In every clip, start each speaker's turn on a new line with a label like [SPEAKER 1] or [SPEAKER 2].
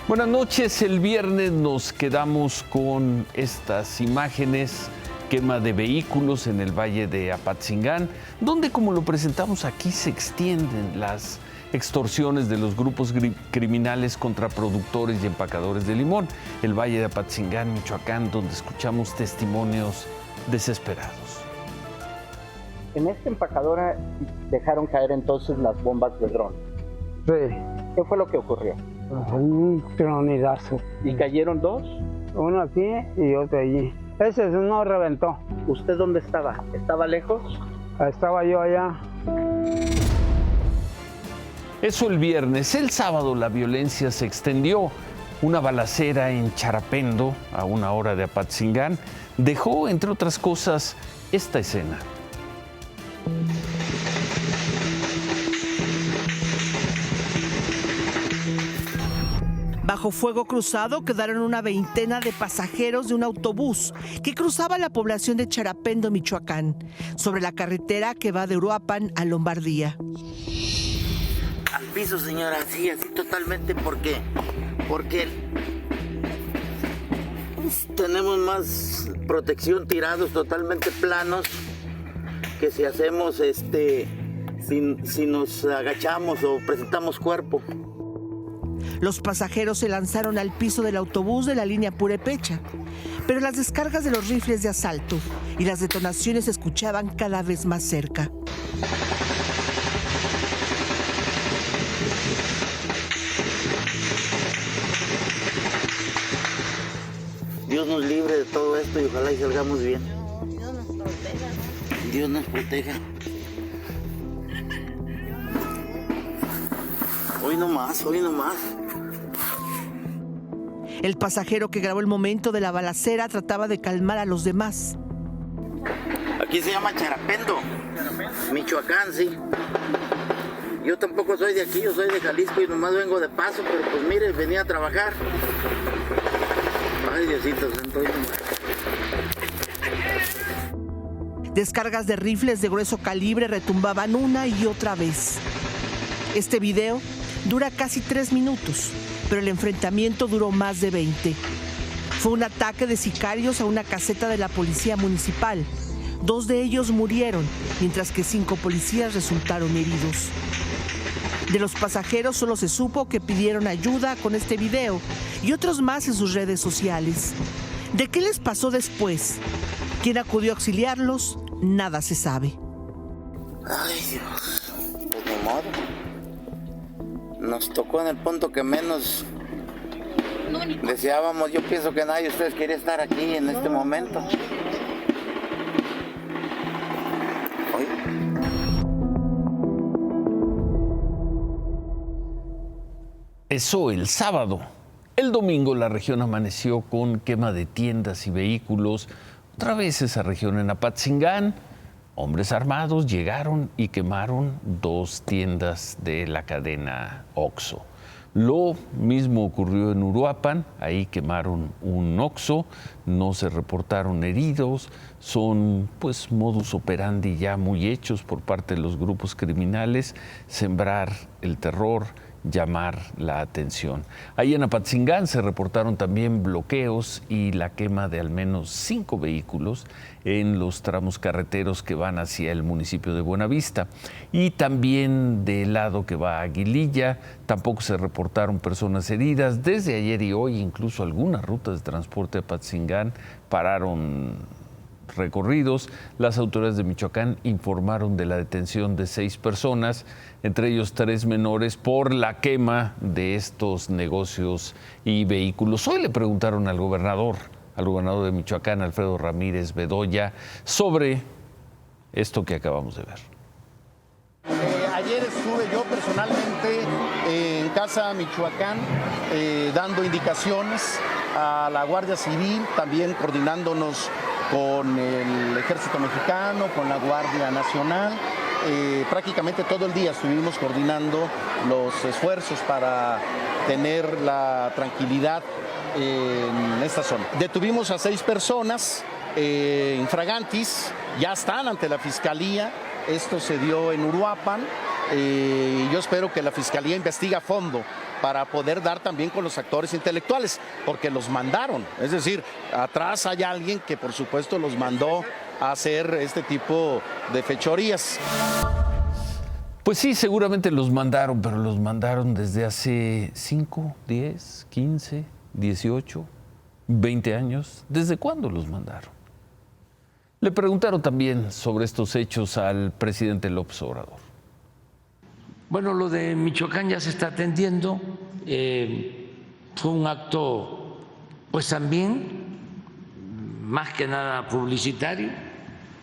[SPEAKER 1] Buenas noches. El viernes nos quedamos con estas imágenes, quema de vehículos en el Valle de Apatzingán, donde, como lo presentamos aquí, se extienden las extorsiones de los grupos criminales contra productores y empacadores de limón. El Valle de Apatzingán, Michoacán, donde escuchamos testimonios desesperados.
[SPEAKER 2] En esta empacadora dejaron caer entonces las bombas de dron.
[SPEAKER 3] Sí.
[SPEAKER 2] ¿Qué fue lo que ocurrió?
[SPEAKER 3] Un tronidazo.
[SPEAKER 2] ¿Y cayeron dos?
[SPEAKER 3] Uno aquí y otro allí. Ese no reventó.
[SPEAKER 2] ¿Usted dónde estaba? ¿Estaba lejos?
[SPEAKER 3] Estaba yo allá.
[SPEAKER 1] Eso el viernes. El sábado la violencia se extendió. Una balacera en Charapendo, a 1 hora de Apatzingán, dejó, entre otras cosas, esta escena.
[SPEAKER 4] Bajo fuego cruzado quedaron una veintena de pasajeros de un autobús que cruzaba la población de Charapendo, Michoacán, sobre la carretera que va de Uruapan a Lombardía.
[SPEAKER 5] Al piso, señora, sí, así totalmente. ¿Por qué? Porque tenemos más protección, tirados totalmente planos, que si hacemos, si nos agachamos o presentamos cuerpo.
[SPEAKER 4] Los pasajeros se lanzaron al piso del autobús de la línea Purepecha, pero las descargas de los rifles de asalto y las detonaciones se escuchaban cada vez más cerca.
[SPEAKER 5] Dios nos libre de todo esto y ojalá y salgamos bien. Dios nos proteja. Dios nos proteja. Hoy no más, hoy no más.
[SPEAKER 4] El pasajero que grabó el momento de la balacera trataba de calmar a los demás.
[SPEAKER 5] Aquí se llama Charapendo, Michoacán, sí. Yo tampoco soy de aquí, yo soy de Jalisco y nomás vengo de paso, pero pues mire, venía a trabajar. Ay, Diosito santo, hoy no más.
[SPEAKER 4] Descargas de rifles de grueso calibre retumbaban una y otra vez. Este video dura casi 3 minutos, pero el enfrentamiento duró más de 20. Fue un ataque de sicarios a una caseta de la policía municipal. 2 de ellos murieron, mientras que 5 policías resultaron heridos. De los pasajeros solo se supo que pidieron ayuda con este video y otros más en sus redes sociales. ¿De qué les pasó después? ¿Quién acudió a auxiliarlos? Nada se sabe.
[SPEAKER 5] Ay, Dios, pues ni modo. Nos tocó en el punto que menos deseábamos. Yo pienso que nadie de ustedes quería estar aquí en este momento. Oye.
[SPEAKER 1] Eso el sábado. El domingo la región amaneció con quema de tiendas y vehículos. Otra vez esa región en Apatzingán. Hombres armados llegaron y quemaron 2 tiendas de la cadena Oxxo. Lo mismo ocurrió en Uruapan, ahí quemaron un Oxxo, no se reportaron heridos, son pues modus operandi ya muy hechos por parte de los grupos criminales, sembrar el terror, llamar la atención. Ahí en Apatzingán se reportaron también bloqueos y la quema de al menos 5 vehículos en los tramos carreteros que van hacia el municipio de Buenavista. Y también del lado que va a Aguililla, tampoco se reportaron personas heridas. Desde ayer y hoy, incluso algunas rutas de transporte a Apatzingán pararon recorridos. Las autoridades de Michoacán informaron de la detención de 6 personas, entre ellos 3 menores, por la quema de estos negocios y vehículos. Hoy le preguntaron al gobernador de Michoacán, Alfredo Ramírez Bedoya, sobre esto que acabamos de ver.
[SPEAKER 6] Ayer estuve yo personalmente en Casa Michoacán dando indicaciones a la Guardia Civil, también coordinándonos con el Ejército Mexicano, con la Guardia Nacional. Prácticamente todo el día estuvimos coordinando los esfuerzos para tener la tranquilidad en esta zona. Detuvimos a 6 personas infragantis, ya están ante la Fiscalía. Esto se dio en Uruapan. Yo espero que la Fiscalía investigue a fondo para poder dar también con los actores intelectuales, porque los mandaron. Es decir, atrás hay alguien que por supuesto los mandó a hacer este tipo de fechorías.
[SPEAKER 1] Pues sí, seguramente los mandaron, pero los mandaron desde hace 5, 10, 15, 18, 20 años. ¿Desde cuándo los mandaron? Le preguntaron también sobre estos hechos al presidente López Obrador.
[SPEAKER 7] Bueno, lo de Michoacán ya se está atendiendo. Fue un acto, pues también, más que nada publicitario,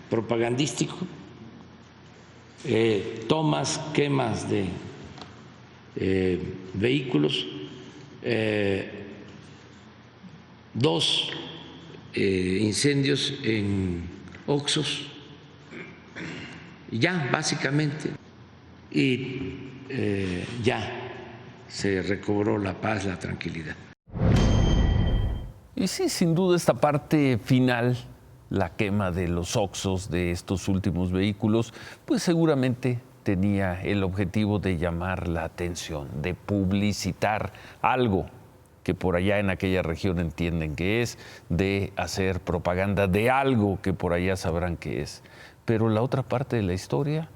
[SPEAKER 7] propagandístico. Tomas, quemas de vehículos, 2 incendios en Oxxos, ya básicamente, y ya se recobró la paz, la tranquilidad.
[SPEAKER 1] Y sí, sin duda esta parte final, la quema de los Oxxos de estos últimos vehículos, pues seguramente tenía el objetivo de llamar la atención, de publicitar algo que por allá en aquella región entienden que es, de hacer propaganda de algo que por allá sabrán que es. Pero la otra parte de la historia,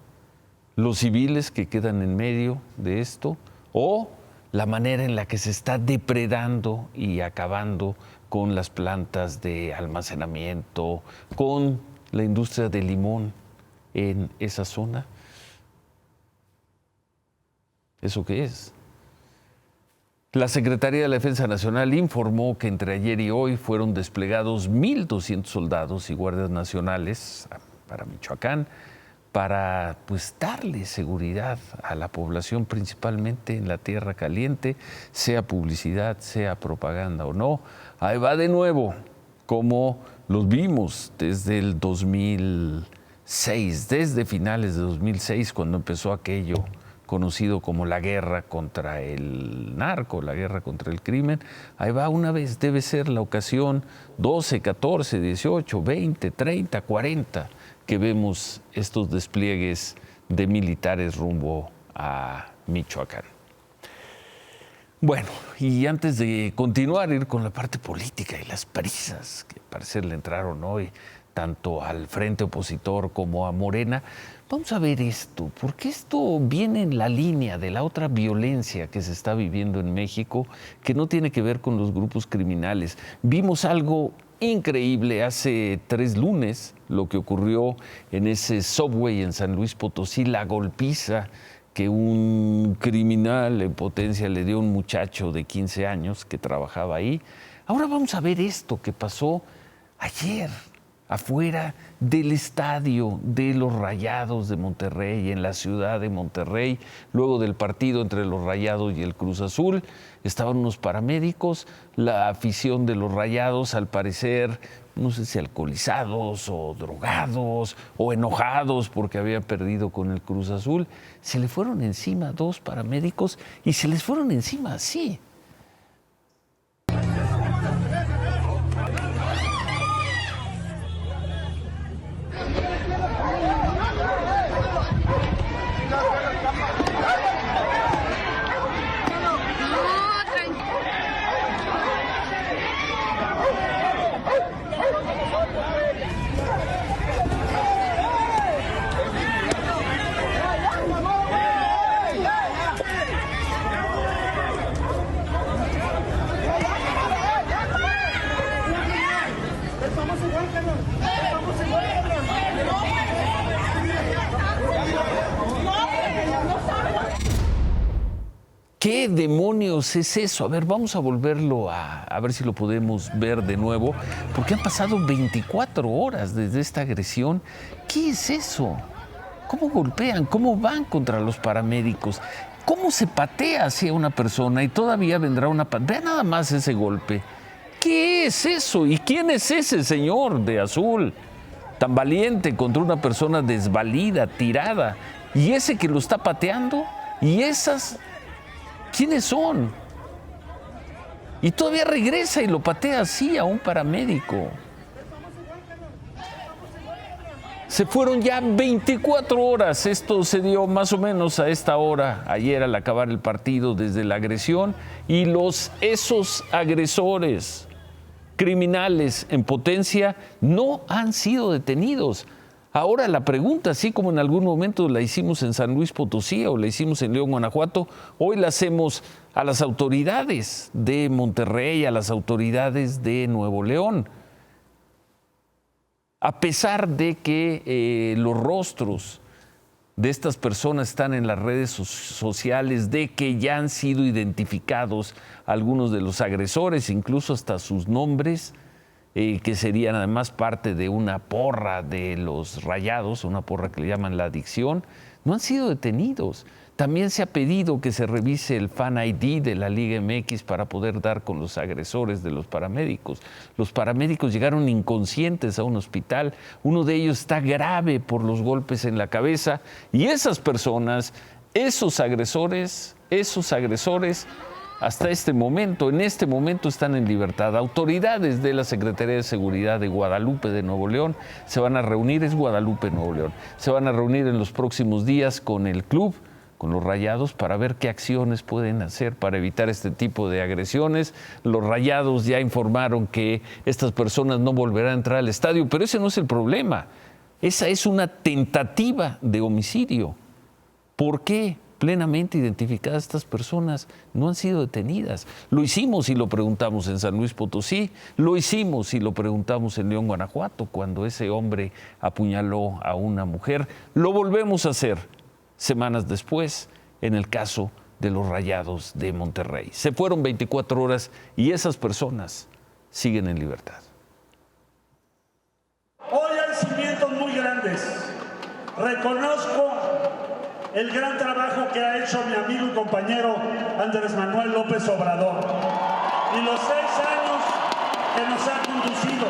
[SPEAKER 1] los civiles que quedan en medio de esto, o la manera en la que se está depredando y acabando con las plantas de almacenamiento, con la industria de limón en esa zona. ¿Eso qué es? La Secretaría de la Defensa Nacional informó que entre ayer y hoy fueron desplegados 1,200 soldados y guardias nacionales para Michoacán, para pues darle seguridad a la población, principalmente en la Tierra Caliente, sea publicidad, sea propaganda o no. Ahí va de nuevo, como los vimos desde el 2006, desde finales de 2006, cuando empezó aquello conocido como la guerra contra el narco, la guerra contra el crimen. Ahí va una vez, debe ser la ocasión 12, 14, 18, 20, 30, 40, que vemos estos despliegues de militares rumbo a Michoacán. Bueno, y antes de continuar, ir con la parte política y las prisas que al parecer le entraron hoy tanto al frente opositor como a Morena, vamos a ver esto, porque esto viene en la línea de la otra violencia que se está viviendo en México, que no tiene que ver con los grupos criminales. Vimos algo increíble hace 3 lunes, lo que ocurrió en ese Subway en San Luis Potosí, la golpiza que un criminal en potencia le dio a un muchacho de 15 años que trabajaba ahí. Ahora vamos a ver esto que pasó ayer, afuera del estadio de los Rayados de Monterrey, en la ciudad de Monterrey, luego del partido entre los Rayados y el Cruz Azul. Estaban unos paramédicos, la afición de los Rayados, al parecer, no sé si alcoholizados o drogados o enojados porque había perdido con el Cruz Azul. Se le fueron encima 2 paramédicos y se les fueron encima así. ¿Qué demonios es eso? A ver, vamos a volverlo a ver si lo podemos ver de nuevo, porque han pasado 24 horas desde esta agresión. ¿Qué es eso? ¿Cómo golpean? ¿Cómo van contra los paramédicos? ¿Cómo se patea hacia una persona y todavía vendrá una patada? Vean nada más ese golpe. ¿Qué es eso? ¿Y quién es ese señor de azul tan valiente contra una persona desvalida, tirada? ¿Y ese que lo está pateando? ¿Y esas? ¿Quiénes son? Y todavía regresa y lo patea así a un paramédico. Se fueron ya 24 horas. Esto se dio más o menos a esta hora, ayer al acabar el partido, desde la agresión, y esos agresores criminales en potencia no han sido detenidos. Ahora la pregunta, así como en algún momento la hicimos en San Luis Potosí o la hicimos en León, Guanajuato, hoy la hacemos a las autoridades de Monterrey, a las autoridades de Nuevo León. A pesar de que los rostros de estas personas están en las redes sociales, de que ya han sido identificados algunos de los agresores, incluso hasta sus nombres, que serían además parte de una porra de los Rayados, una porra que le llaman la Adicción, no han sido detenidos. También se ha pedido que se revise el Fan ID de la Liga MX para poder dar con los agresores de los paramédicos. Los paramédicos llegaron inconscientes a un hospital, uno de ellos está grave por los golpes en la cabeza, y esas personas, esos agresores, hasta en este momento están en libertad. Autoridades de la Secretaría de Seguridad de Guadalupe de Nuevo León se van a reunir, es Guadalupe, Nuevo León, se van a reunir en los próximos días con el club, con los Rayados, para ver qué acciones pueden hacer para evitar este tipo de agresiones. Los Rayados ya informaron que estas personas no volverán a entrar al estadio, pero ese no es el problema. Esa es una tentativa de homicidio. ¿Por qué? Plenamente identificadas estas personas no han sido detenidas. Lo hicimos y lo preguntamos en San Luis Potosí, lo hicimos y lo preguntamos en León, Guanajuato, cuando ese hombre apuñaló a una mujer. Lo volvemos a hacer semanas después en el caso de los Rayados de Monterrey. Se fueron 24 horas y esas personas siguen en libertad.
[SPEAKER 8] Hoy hay cimientos muy grandes. Reconozco el gran trabajo que ha hecho mi amigo y compañero Andrés Manuel López Obrador y los 6 años que nos ha conducido.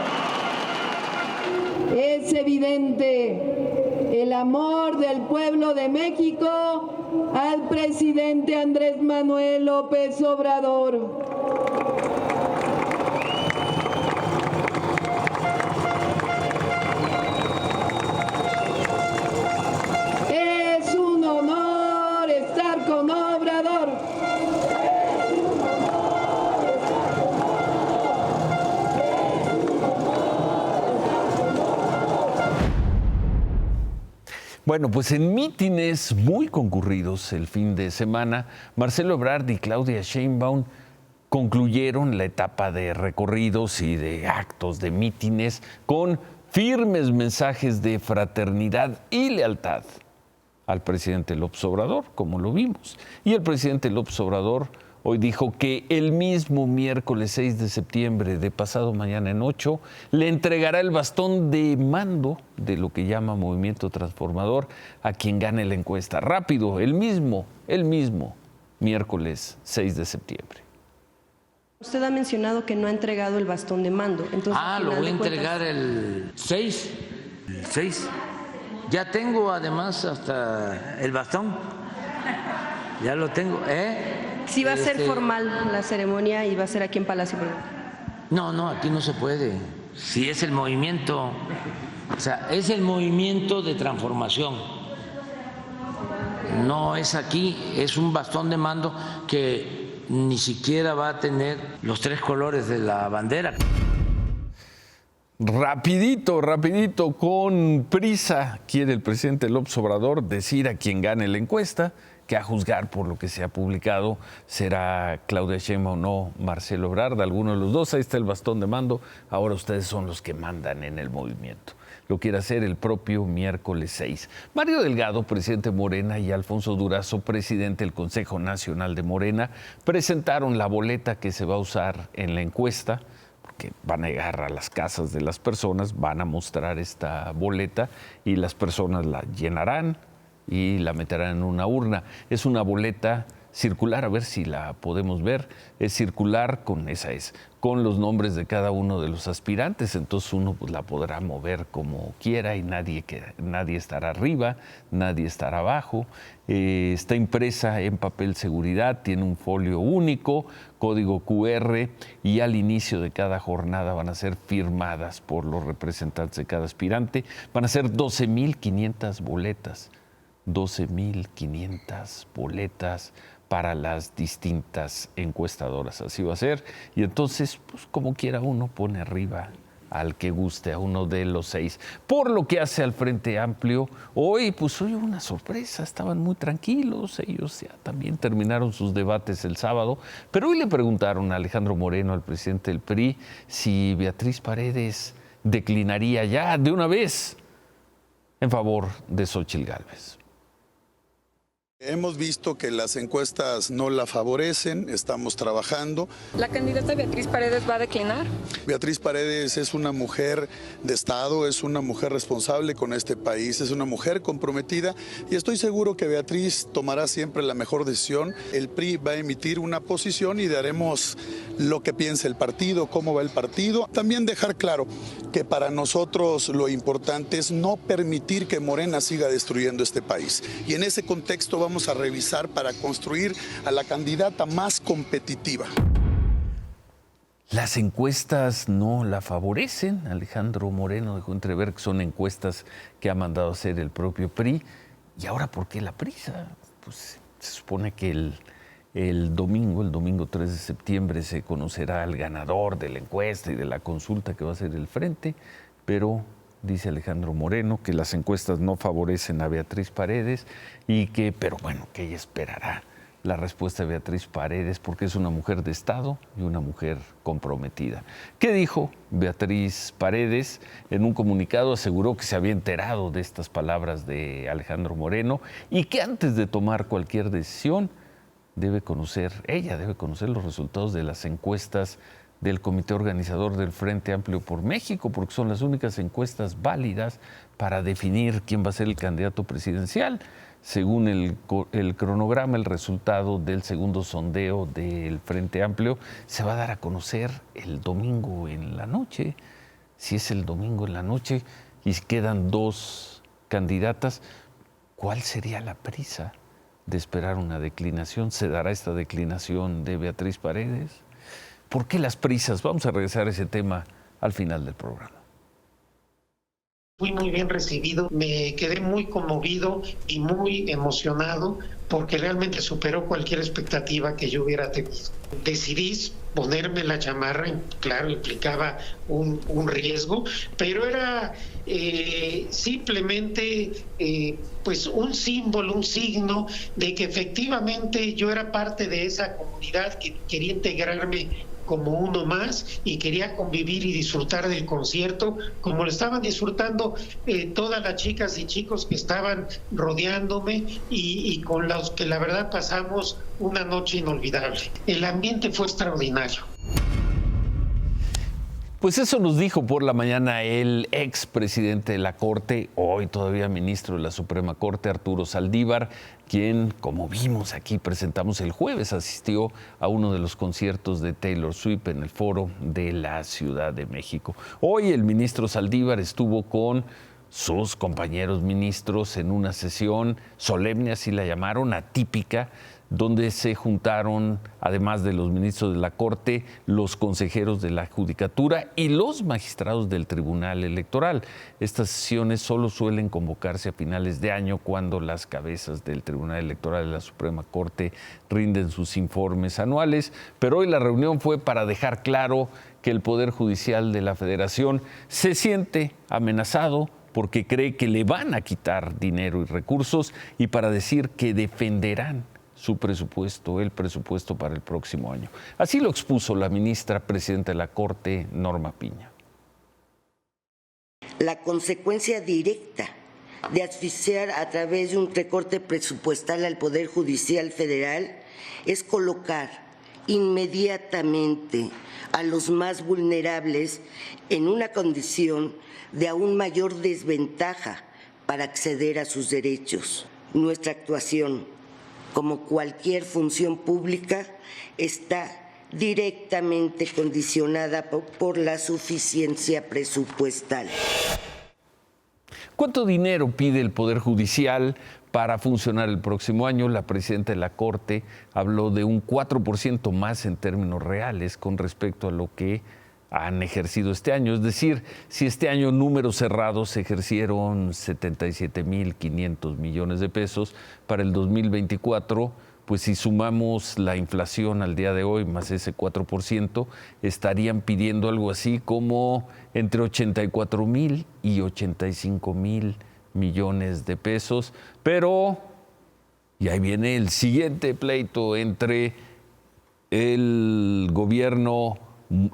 [SPEAKER 9] Es evidente el amor del pueblo de México al presidente Andrés Manuel López Obrador.
[SPEAKER 1] Bueno, pues en mítines muy concurridos el fin de semana, Marcelo Ebrard y Claudia Sheinbaum concluyeron la etapa de recorridos y de actos de mítines con firmes mensajes de fraternidad y lealtad al presidente López Obrador, como lo vimos. Y el presidente López Obrador hoy dijo que el mismo miércoles 6 de septiembre, de pasado mañana en 8, le entregará el bastón de mando de lo que llama Movimiento Transformador a quien gane la encuesta. Rápido, el mismo miércoles 6 de septiembre.
[SPEAKER 10] Usted ha mencionado que no ha entregado el bastón de mando. Entonces,
[SPEAKER 7] lo voy a entregar el 6. El 6. Ya tengo además hasta el bastón. Ya lo tengo,
[SPEAKER 10] Sí va a ser formal la ceremonia y va a ser aquí en Palacio.
[SPEAKER 7] No, aquí no se puede. Si es el movimiento, o sea, es el movimiento de transformación. No es aquí, es un bastón de mando que ni siquiera va a tener los 3 colores de la bandera.
[SPEAKER 1] Rapidito, con prisa, quiere el presidente López Obrador decir a quien gane la encuesta, que a juzgar por lo que se ha publicado será Claudia Sheinbaum o Marcelo Ebrard, alguno de los dos. Ahí está el bastón de mando, ahora ustedes son los que mandan en el movimiento. Lo quiere hacer el propio miércoles 6. Mario Delgado, presidente de Morena, y Alfonso Durazo, presidente del Consejo Nacional de Morena, presentaron la boleta que se va a usar en la encuesta, porque van a llegar a las casas de las personas, van a mostrar esta boleta y las personas la llenarán y la meterán en una urna. Es una boleta circular, a ver si la podemos ver, es circular con los nombres de cada uno de los aspirantes, entonces uno pues la podrá mover como quiera y nadie estará arriba, nadie estará abajo. Está impresa en papel seguridad, tiene un folio único, código QR, y al inicio de cada jornada van a ser firmadas por los representantes de cada aspirante. Van a ser 12,500 boletas. 12,500 boletas para las distintas encuestadoras. Así va a ser. Y entonces, pues como quiera uno pone arriba al que guste, a uno de los 6. Por lo que hace al Frente Amplio, hoy hubo una sorpresa, estaban muy tranquilos, ellos ya también terminaron sus debates el sábado, pero hoy le preguntaron a Alejandro Moreno, al presidente del PRI, si Beatriz Paredes declinaría ya de una vez en favor de Xóchitl Gálvez.
[SPEAKER 11] Hemos visto que las encuestas no la favorecen, estamos trabajando.
[SPEAKER 12] ¿La candidata Beatriz Paredes va a declinar?
[SPEAKER 11] Beatriz Paredes es una mujer de Estado, es una mujer responsable con este país, es una mujer comprometida y estoy seguro que Beatriz tomará siempre la mejor decisión. El PRI va a emitir una posición y daremos lo que piensa el partido, cómo va el partido. También dejar claro que para nosotros lo importante es no permitir que Morena siga destruyendo este país. Y en ese contexto vamos a revisar para construir a la candidata más competitiva.
[SPEAKER 1] Las encuestas no la favorecen. Alejandro Moreno dejó entrever que son encuestas que ha mandado hacer el propio PRI. ¿Y ahora por qué la prisa? Pues se supone que el domingo 3 de septiembre, se conocerá el ganador de la encuesta y de la consulta que va a hacer el Frente, pero dice Alejandro Moreno que las encuestas no favorecen a Beatriz Paredes pero bueno, que ella esperará la respuesta de Beatriz Paredes porque es una mujer de Estado y una mujer comprometida. ¿Qué dijo Beatriz Paredes? En un comunicado aseguró que se había enterado de estas palabras de Alejandro Moreno y que antes de tomar cualquier decisión ella debe conocer los resultados de las encuestas del Comité Organizador del Frente Amplio por México, porque son las únicas encuestas válidas para definir quién va a ser el candidato presidencial. Según el cronograma, el resultado del segundo sondeo del Frente Amplio se va a dar a conocer el domingo en la noche. Si es el domingo en la noche y quedan 2 candidatas, ¿cuál sería la prisa de esperar una declinación? ¿Se dará esta declinación de Beatriz Paredes? ¿Por qué las prisas? Vamos a regresar a ese tema al final del programa.
[SPEAKER 13] Fui muy bien recibido, me quedé muy conmovido y muy emocionado porque realmente superó cualquier expectativa que yo hubiera tenido. Decidí ponerme la chamarra, claro, implicaba un riesgo, pero era simplemente pues un símbolo, un signo de que efectivamente yo era parte de esa comunidad que quería integrarme como uno más y quería convivir y disfrutar del concierto como lo estaban disfrutando todas las chicas y chicos que estaban rodeándome y con los que la verdad pasamos una noche inolvidable. El ambiente fue extraordinario.
[SPEAKER 1] Pues eso nos dijo por la mañana el expresidente de la Corte, hoy todavía ministro de la Suprema Corte, Arturo Saldívar, quien, como vimos aquí, presentamos el jueves, asistió a uno de los conciertos de Taylor Swift en el Foro de la Ciudad de México. Hoy el ministro Saldívar estuvo con sus compañeros ministros en una sesión solemne, así la llamaron, atípica, donde se juntaron, además de los ministros de la Corte, los consejeros de la Judicatura y los magistrados del Tribunal Electoral. Estas sesiones solo suelen convocarse a finales de año cuando las cabezas del Tribunal Electoral de la Suprema Corte rinden sus informes anuales, pero hoy la reunión fue para dejar claro que el Poder Judicial de la Federación se siente amenazado porque cree que le van a quitar dinero y recursos y para decir que defenderán su presupuesto, el presupuesto para el próximo año. Así lo expuso la ministra presidenta de la Corte, Norma Piña.
[SPEAKER 14] La consecuencia directa de asfixiar a través de un recorte presupuestal al Poder Judicial Federal es colocar inmediatamente a los más vulnerables en una condición de aún mayor desventaja para acceder a sus derechos. Nuestra actuación como cualquier función pública, está directamente condicionada por la suficiencia presupuestal.
[SPEAKER 1] ¿Cuánto dinero pide el Poder Judicial para funcionar el próximo año? La presidenta de la Corte habló de un 4% más en términos reales con respecto a lo que han ejercido este año. Es decir, si este año números cerrados se ejercieron 77.500 millones de pesos, para el 2024, pues si sumamos la inflación al día de hoy más ese 4%, estarían pidiendo algo así como entre 84.000 y 85.000 millones de pesos. Pero, y ahí viene el siguiente pleito entre el gobierno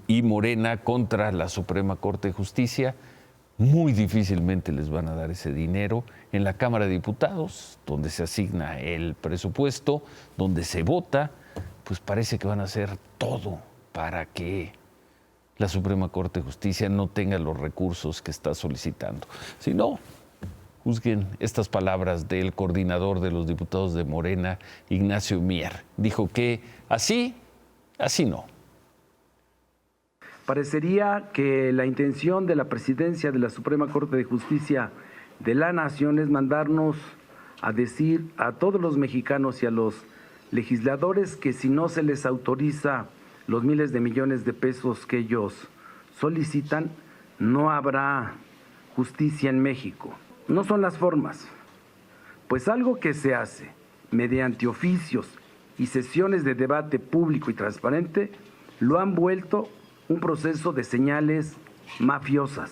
[SPEAKER 1] y Morena contra la Suprema Corte de Justicia. Muy difícilmente les van a dar ese dinero. En la Cámara de Diputados, donde se asigna el presupuesto, donde se vota, pues parece que van a hacer todo para que la Suprema Corte de Justicia no tenga los recursos que está solicitando. Si no, juzguen estas palabras del coordinador de los diputados de Morena, Ignacio Mier. Dijo que así no.
[SPEAKER 15] Parecería que la intención de la presidencia de la Suprema Corte de Justicia de la Nación es mandarnos a decir a todos los mexicanos y a los legisladores que si no se les autoriza los miles de millones de pesos que ellos solicitan, no habrá justicia en México. No son las formas, pues algo que se hace mediante oficios y sesiones de debate público y transparente lo han vuelto un proceso de señales mafiosas.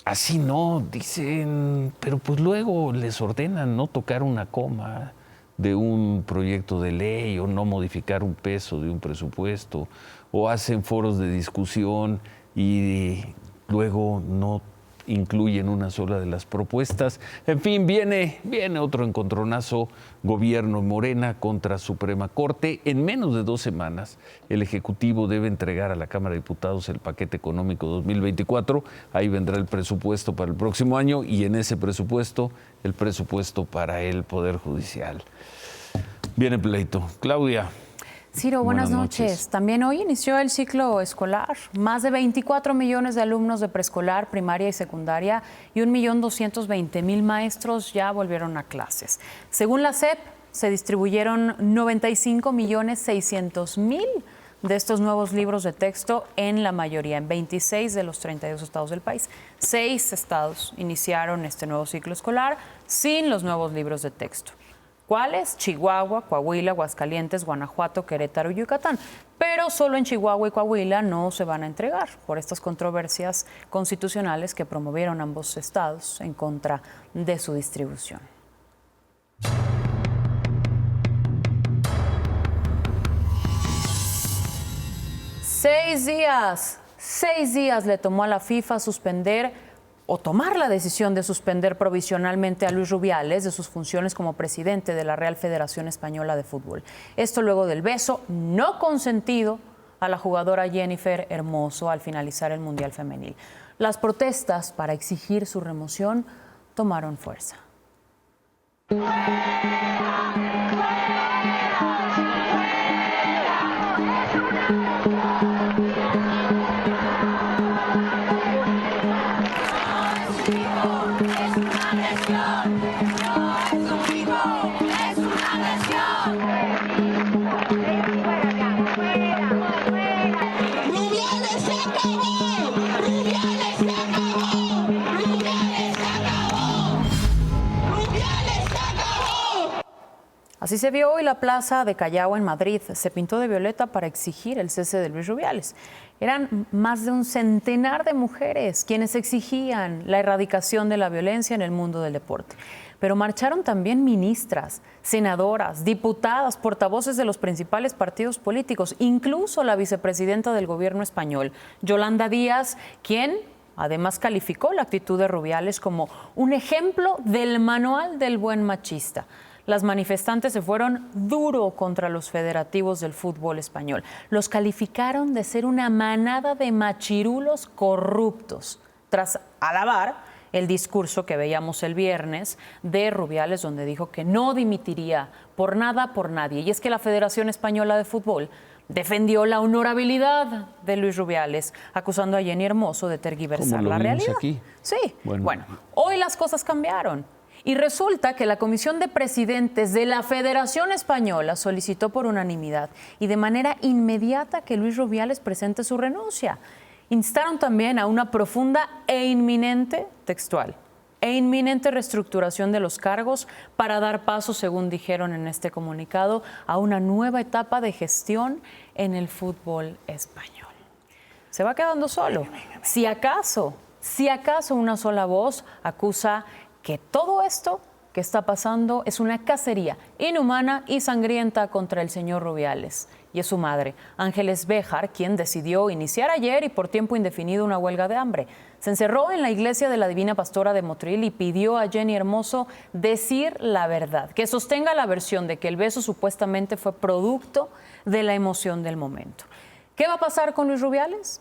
[SPEAKER 1] Así no, dicen, pero pues luego les ordenan no tocar una coma de un proyecto de ley o no modificar un peso de un presupuesto, o hacen foros de discusión y luego no incluyen una sola de las propuestas. En fin, viene otro encontronazo, gobierno Morena contra Suprema Corte. En menos de 2 semanas, el Ejecutivo debe entregar a la Cámara de Diputados el paquete económico 2024. Ahí vendrá el presupuesto para el próximo año y en ese presupuesto, el presupuesto para el Poder Judicial. Viene pleito. Claudia.
[SPEAKER 16] Ciro, buenas noches. También hoy inició el ciclo escolar. Más de 24 millones de alumnos de preescolar, primaria y secundaria y 1.220.000 maestros ya volvieron a clases. Según la SEP, se distribuyeron 95.600.000 de estos nuevos libros de texto en la mayoría, en 26 de los 32 estados del país. 6 estados iniciaron este nuevo ciclo escolar sin los nuevos libros de texto. ¿Cuáles? Chihuahua, Coahuila, Aguascalientes, Guanajuato, Querétaro y Yucatán. Pero solo en Chihuahua y Coahuila no se van a entregar por estas controversias constitucionales que promovieron ambos estados en contra de su distribución. 6 días le tomó a la FIFA suspender o tomar la decisión de suspender provisionalmente a Luis Rubiales de sus funciones como presidente de la Real Federación Española de Fútbol. Esto luego del beso no consentido a la jugadora Jennifer Hermoso al finalizar el Mundial Femenil. Las protestas para exigir su remoción tomaron fuerza. Así se vio hoy la plaza de Callao en Madrid. Se pintó de violeta para exigir el cese de Luis Rubiales. Eran más de un centenar de mujeres quienes exigían la erradicación de la violencia en el mundo del deporte. Pero marcharon también ministras, senadoras, diputadas, portavoces de los principales partidos políticos, incluso la vicepresidenta del gobierno español, Yolanda Díaz, quien además calificó la actitud de Rubiales como un ejemplo del manual del buen machista. Las manifestantes se fueron duro contra los federativos del fútbol español. Los calificaron de ser una manada de machirulos corruptos, tras alabar el discurso que veíamos el viernes de Rubiales, donde dijo que no dimitiría por nada, por nadie. Y es que la Federación Española de Fútbol defendió la honorabilidad de Luis Rubiales, acusando a Jenny Hermoso de tergiversar la realidad. Aquí. Sí, bueno, hoy las cosas cambiaron. Y resulta que la Comisión de Presidentes de la Federación Española solicitó por unanimidad y de manera inmediata que Luis Rubiales presente su renuncia. Instaron también a una profunda e inminente, textual, e inminente reestructuración de los cargos para dar paso, según dijeron en este comunicado, a una nueva etapa de gestión en el fútbol español. Se va quedando solo. Si acaso una sola voz acusa que todo esto que está pasando es una cacería inhumana y sangrienta contra el señor Rubiales. Y es su madre, Ángeles Béjar, quien decidió iniciar ayer y por tiempo indefinido una huelga de hambre. Se encerró en la iglesia de la Divina Pastora de Motril y pidió a Jenny Hermoso decir la verdad, que sostenga la versión de que el beso supuestamente fue producto de la emoción del momento. ¿Qué va a pasar con Luis Rubiales?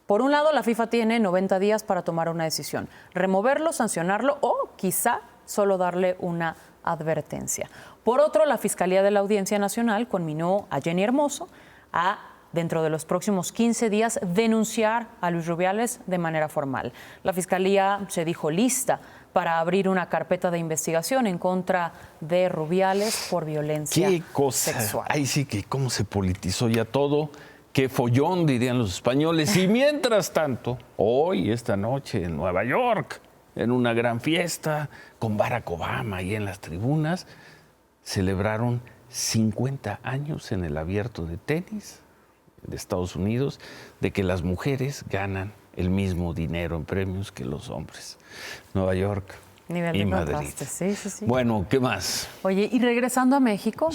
[SPEAKER 16] Por un lado, la FIFA tiene 90 días para tomar una decisión, removerlo, sancionarlo o quizá solo darle una advertencia. Por otro, la Fiscalía de la Audiencia Nacional conminó a Jenny Hermoso a, dentro de los próximos 15 días, denunciar a Luis Rubiales de manera formal. La Fiscalía se dijo lista para abrir una carpeta de investigación en contra de Rubiales por violencia sexual.
[SPEAKER 1] Ahí sí que cómo se politizó ya todo. Qué follón, dirían los españoles. Y mientras tanto, hoy, esta noche, en Nueva York, en una gran fiesta, con Barack Obama ahí en las tribunas, celebraron 50 años en el abierto de tenis de Estados Unidos, de que las mujeres ganan el mismo dinero en premios que los hombres. Nueva York y Madrid.
[SPEAKER 16] Sí.
[SPEAKER 1] Bueno, ¿qué más?
[SPEAKER 16] Oye, y regresando a México,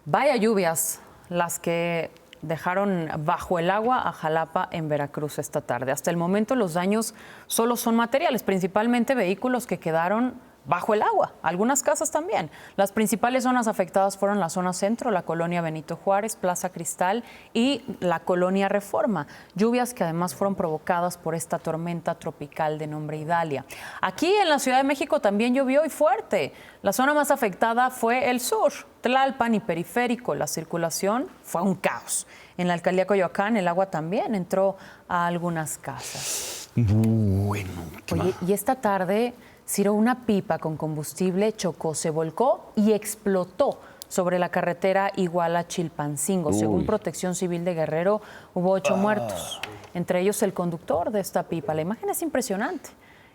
[SPEAKER 16] vaya lluvias las que dejaron bajo el agua a Jalapa en Veracruz esta tarde. Hasta el momento los daños solo son materiales, principalmente vehículos que quedaron bajo el agua, algunas casas también. Las principales zonas afectadas fueron la zona centro, la colonia Benito Juárez, Plaza Cristal y la colonia Reforma. Lluvias que además fueron provocadas por esta tormenta tropical de nombre Idalia. Aquí en la Ciudad de México también llovió y fuerte. La zona más afectada fue el sur, Tlalpan y Periférico. La circulación fue un caos. En la alcaldía Coyoacán el agua también entró a algunas casas.
[SPEAKER 1] Bueno.
[SPEAKER 16] Oye, y esta tarde, Ciro, una pipa con combustible chocó, se volcó y explotó sobre la carretera Iguala-Chilpancingo. Según Protección Civil de Guerrero, hubo 8 muertos, entre ellos el conductor de esta pipa. La imagen es impresionante.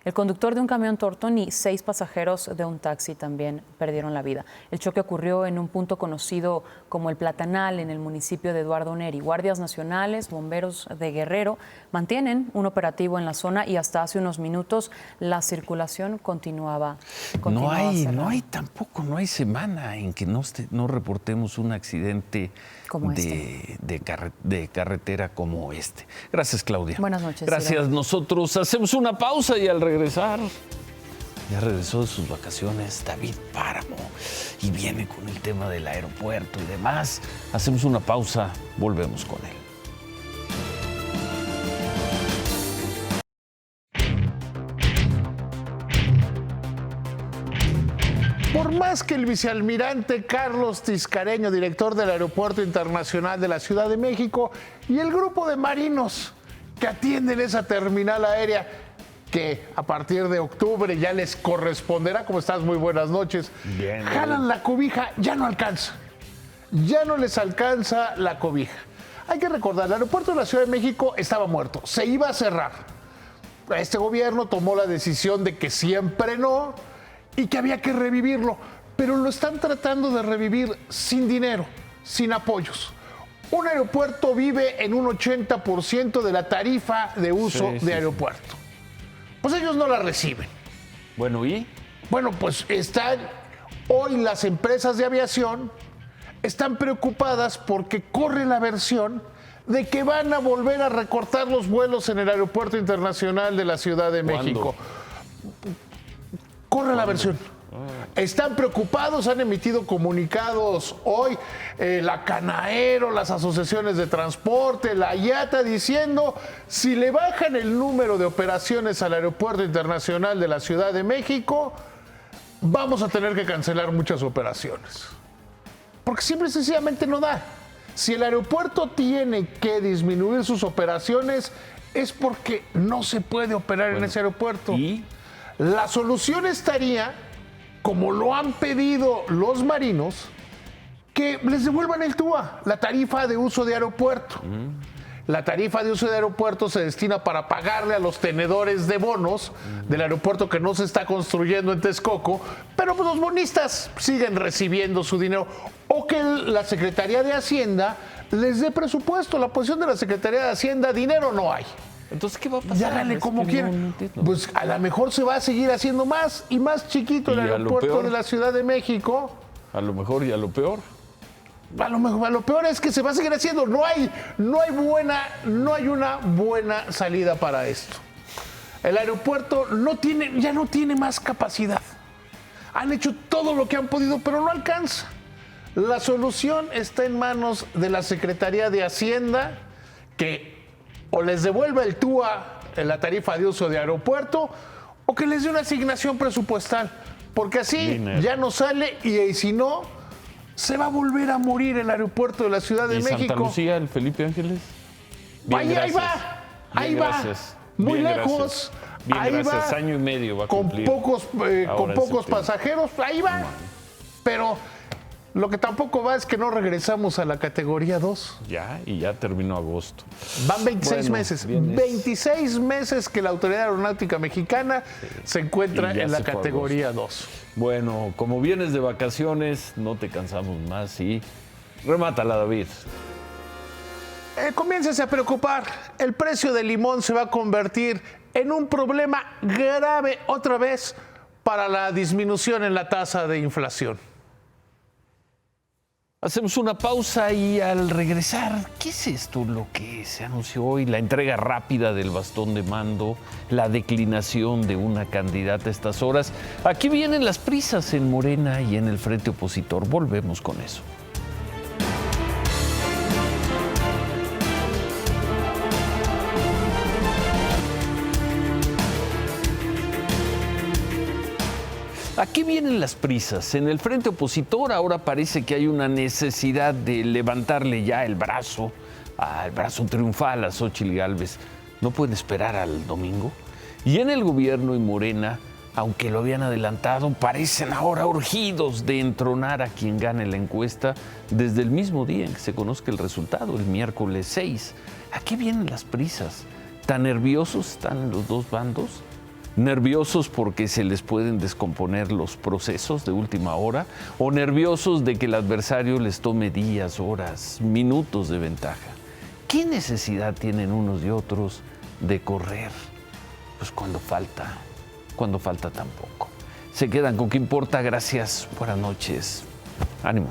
[SPEAKER 16] El conductor de un camión Tortón y 6 pasajeros de un taxi también perdieron la vida. El choque ocurrió en un punto conocido como El Platanal, en el municipio de Eduardo Neri. Guardias nacionales, bomberos de Guerrero mantienen un operativo en la zona y hasta hace unos minutos la circulación continuaba
[SPEAKER 1] No hay semana en que no reportemos un accidente
[SPEAKER 16] como
[SPEAKER 1] de carretera como este. Gracias, Claudia.
[SPEAKER 16] Buenas noches.
[SPEAKER 1] Gracias.
[SPEAKER 16] Iván.
[SPEAKER 1] Nosotros hacemos una pausa y al regresar, ya regresó de sus vacaciones David Páramo y viene con el tema del aeropuerto y demás. Hacemos una pausa, volvemos con él.
[SPEAKER 17] Por más que el vicealmirante Carlos Tiscareño, director del Aeropuerto Internacional de la Ciudad de México, y el grupo de marinos que atienden esa terminal aérea, que a partir de octubre ya les corresponderá, ¿cómo estás? Muy buenas noches.
[SPEAKER 1] Bien.
[SPEAKER 17] Jalan la cobija, ya no alcanza. Ya no les alcanza la cobija. Hay que recordar, el aeropuerto de la Ciudad de México estaba muerto, se iba a cerrar. Este gobierno tomó la decisión de que siempre no, y que había que revivirlo, pero lo están tratando de revivir sin dinero, sin apoyos. Un aeropuerto vive en un 80% de la tarifa de uso de aeropuerto. Pues ellos no la reciben.
[SPEAKER 1] Bueno, ¿y?
[SPEAKER 17] Bueno, pues hoy las empresas de aviación están preocupadas porque corre la versión de que van a volver a recortar los vuelos en el Aeropuerto Internacional de la Ciudad de México. Corre la versión. Están preocupados, han emitido comunicados hoy, la Canaero, las asociaciones de transporte, la IATA, diciendo si le bajan el número de operaciones al Aeropuerto Internacional de la Ciudad de México, vamos a tener que cancelar muchas operaciones. Porque simple y sencillamente no da. Si el aeropuerto tiene que disminuir sus operaciones, es porque no se puede operar en ese aeropuerto. ¿Y? La solución estaría, como lo han pedido los marinos, que les devuelvan el TUA, la tarifa de uso de aeropuerto. La tarifa de uso de aeropuerto se destina para pagarle a los tenedores de bonos del aeropuerto que no se está construyendo en Texcoco, pero pues los bonistas siguen recibiendo su dinero. O que la Secretaría de Hacienda les dé presupuesto. La posición de la Secretaría de Hacienda, dinero no hay.
[SPEAKER 1] Entonces, ¿qué va a pasar?
[SPEAKER 17] Ya háganle como quieran. Pues a lo mejor se va a seguir haciendo más y más chiquito el aeropuerto de la Ciudad de México.
[SPEAKER 1] A lo mejor y a lo peor.
[SPEAKER 17] A lo peor es que se va a seguir haciendo. No hay una buena salida para esto. El aeropuerto ya no tiene más capacidad. Han hecho todo lo que han podido, pero no alcanza. La solución está en manos de la Secretaría de Hacienda, que o les devuelva el TUA en la tarifa de uso de aeropuerto, o que les dé una asignación presupuestal, porque así ya no sale y si no, se va a volver a morir el aeropuerto de la Ciudad de México.
[SPEAKER 1] ¿Santa Lucía, el Felipe Ángeles?
[SPEAKER 17] Ahí va, muy lejos.
[SPEAKER 1] Bien,
[SPEAKER 17] ahí
[SPEAKER 1] gracias.
[SPEAKER 17] Va,
[SPEAKER 1] año y medio va a
[SPEAKER 17] con
[SPEAKER 1] cumplir.
[SPEAKER 17] Con pocos pasajeros, ahí va. Pero lo que tampoco va es que no regresamos a la categoría 2.
[SPEAKER 1] Y ya terminó agosto.
[SPEAKER 17] Van 26 meses. 26 meses que la Autoridad Aeronáutica Mexicana se encuentra en la categoría 2.
[SPEAKER 1] Bueno, como vienes de vacaciones, no te cansamos más y remátala, David.
[SPEAKER 17] Comiéncese a preocupar. El precio del limón se va a convertir en un problema grave otra vez para la disminución en la tasa de inflación.
[SPEAKER 1] Hacemos una pausa y al regresar, ¿qué es esto lo que se anunció hoy? La entrega rápida del bastón de mando, la declinación de una candidata a estas horas. Aquí vienen las prisas en Morena y en el frente opositor. Volvemos con eso. Aquí vienen las prisas. En el frente opositor ahora parece que hay una necesidad de levantarle ya el brazo triunfal a Xóchitl Gálvez. ¿No pueden esperar al domingo? Y en el gobierno y Morena, aunque lo habían adelantado, parecen ahora urgidos de entronar a quien gane la encuesta desde el mismo día en que se conozca el resultado, el miércoles 6. Aquí vienen las prisas. ¿Tan nerviosos están los dos bandos? ¿Nerviosos porque se les pueden descomponer los procesos de última hora? ¿O nerviosos de que el adversario les tome días, horas, minutos de ventaja? ¿Qué necesidad tienen unos y otros de correr? Pues cuando falta tan poco. Se quedan con qué importa. Gracias, buenas noches. Ánimo.